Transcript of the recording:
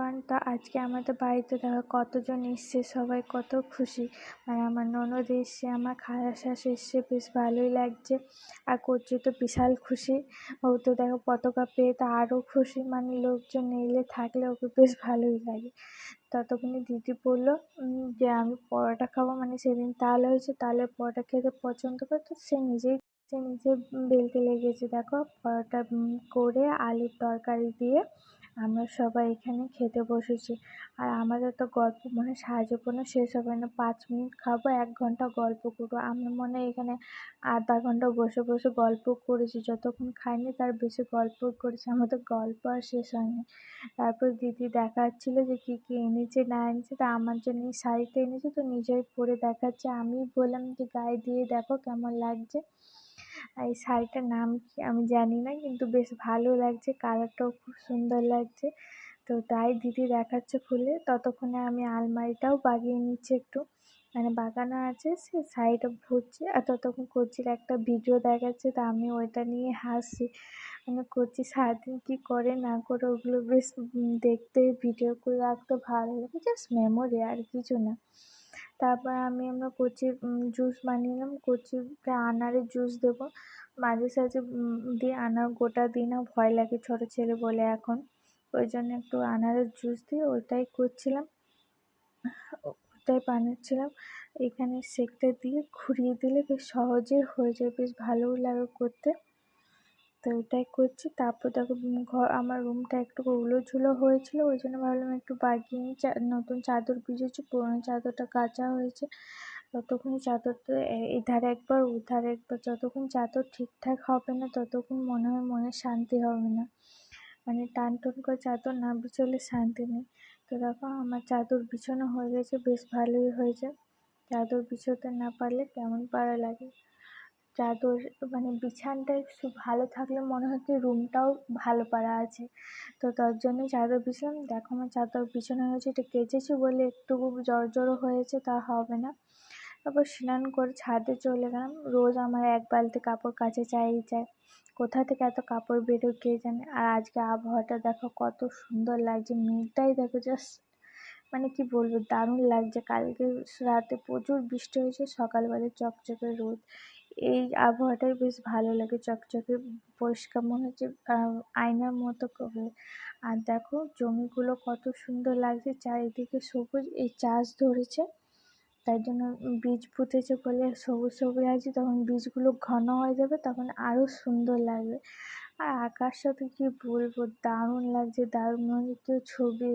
Everyone, তো আজকে আমাদের বাড়িতে দেখো কতজন এসছে, সবাই কত খুশি। মানে আমার ননদ এসছে, আমার খালা শাশুড়ি এসছে, বেশ ভালোই লাগছে। আর কচি তো বিশাল খুশি, ও তো দেখো পতাকা পেয়ে তো আরও খুশি। মানে লোকজন এলে থাকলে ওকে বেশ ভালোই লাগে। ততক্ষণে দিদি বললো যে আমি পরোটা খাবো। মানে সেদিন তাল হয়েছে, তালের পরোটা খেতে পছন্দ করে, তো সে নিজে বেলতে লেগেছে। দেখো পরোটা করে আলুর তরকারি দিয়ে আমরা সবাই এখানে খেতে বসেছি। আর আমাদের তো গল্প মনে সাহায্যপূর্ণ শেষ হবে না, 5 মিনিট খাবো, 1 ঘন্টা গল্প করবো। আমরা মনে হয় এখানে আধা ঘন্টা বসে বসে গল্প করেছি, যতক্ষণ খাইনি তার বেশি গল্প করেছি, আমাদের গল্প আর শেষ হয়নি। তারপর দিদি দেখাচ্ছিল যে কি কি এনেছে না এনেছে, তা আমার জন্য এই শাড়িটা এনেছে, তো নিজেই পরে দেখাচ্ছে। আমি বললাম যে গায়ে দিয়ে দেখো কেমন লাগছে। আর এই শাড়িটার নাম কি আমি জানি না, কিন্তু বেশ ভালো লাগছে, কালারটাও খুব সুন্দর লাগছে। তো তাই দিদি দেখাচ্ছে খুলে, ততক্ষণে আমি আলমারিটাও বাগিয়ে নিচ্ছি একটু, মানে বাগানো আছে, সে শাড়িটা ভরছি। আর ততক্ষণ কচির একটা ভিডিও দেখাচ্ছে, তো আমি ওইটা নিয়ে হাসছি। মানে কচি সারাদিন কী করে না করে ওগুলো বেশ দেখতে, ভিডিও করে রাখতে ভালো লাগে, জাস্ট মেমোরি আর কিছু না। তারপর আমরা কচির জুস বানিয়ে কচিকে আনারের জুস দেবো। মাঝে সাঝে দিয়ে আনার গোটা দিই না, ভয় লাগে ছোটো ছেলে বলে এখন, ওই জন্য একটু আনারের জুস দিয়ে ওইটাই করছিলাম, ওটাই বানাচ্ছিলাম। এখানে শেকটা দিয়ে ঘুরিয়ে দিলে বেশ সহজেই হয়ে যায়, বেশ ভালোও লাগে করতে। তো ওটাই করছি। তারপর দেখো আমার রুমটা একটু উলোঝুলো হয়েছিল, ওই জন্য ভাবলাম একটু বাগিয়ে নিই। নতুন চাদর বিছিয়েছি, পুরোনো চাদরটা কাচা হয়েছে। ততক্ষণ চাদরটা এধারে একবার ওধারে একবার, যতক্ষণ চাদর ঠিকঠাক হবে না ততক্ষণ মনে হয় মনে শান্তি হবে না। মানে টান করে চাদর না বিছোলে শান্তি নেই। তো দেখো আমার চাদর বিছানো হয়ে গেছে, বেশ ভালোই হয়েছে। চাদর বিছোতে না পারলে কেমন পারা লাগে। চাদর মানে বিছানাটা একটু ভালো থাকলে মনে হয় কি রুমটাও ভালো পারা আছে। তো তার জন্যই চাদর বিছালাম। দেখো আমার চাদর বিছানো হয়েছে, এটা কেচেছি বলে একটু জড়ো হয়েছে, তা হবে না। তারপর স্নান করে ছাদে চলে গেলাম। রোজ আমার 1 বালতি কাপড় কাচে চাই। কোথা থেকে এত কাপড় বেরোয় কে জানে। আর আজকে আবহাওয়াটা দেখো কত সুন্দর লাগছে, মেঘটাই দেখো জাস্ট, মানে কি বলবো, দারুণ লাগছে। কালকে রাতে প্রচুর বৃষ্টি হয়েছে, সকালবেলা চকচকে রোদ। এই আবহাওয়াটাই বেশ ভালো লাগে, চকচকে পরিষ্কার মনে হচ্ছে আয়নার মতো করে। আর দেখো জমিগুলো কত সুন্দর লাগছে, চারিদিকে সবুজ, এই চাষ ধরেছে তাই জন্য বীজ পুঁতেছে বলে সবুজ সবুজ আছে। তখন বীজগুলো ঘন হয়ে যাবে, তখন আরো সুন্দর লাগবে। আর আকাশটা তো কি বলবো, দারুণ লাগছে, দারুণ, মনে হচ্ছে কেউ ছবি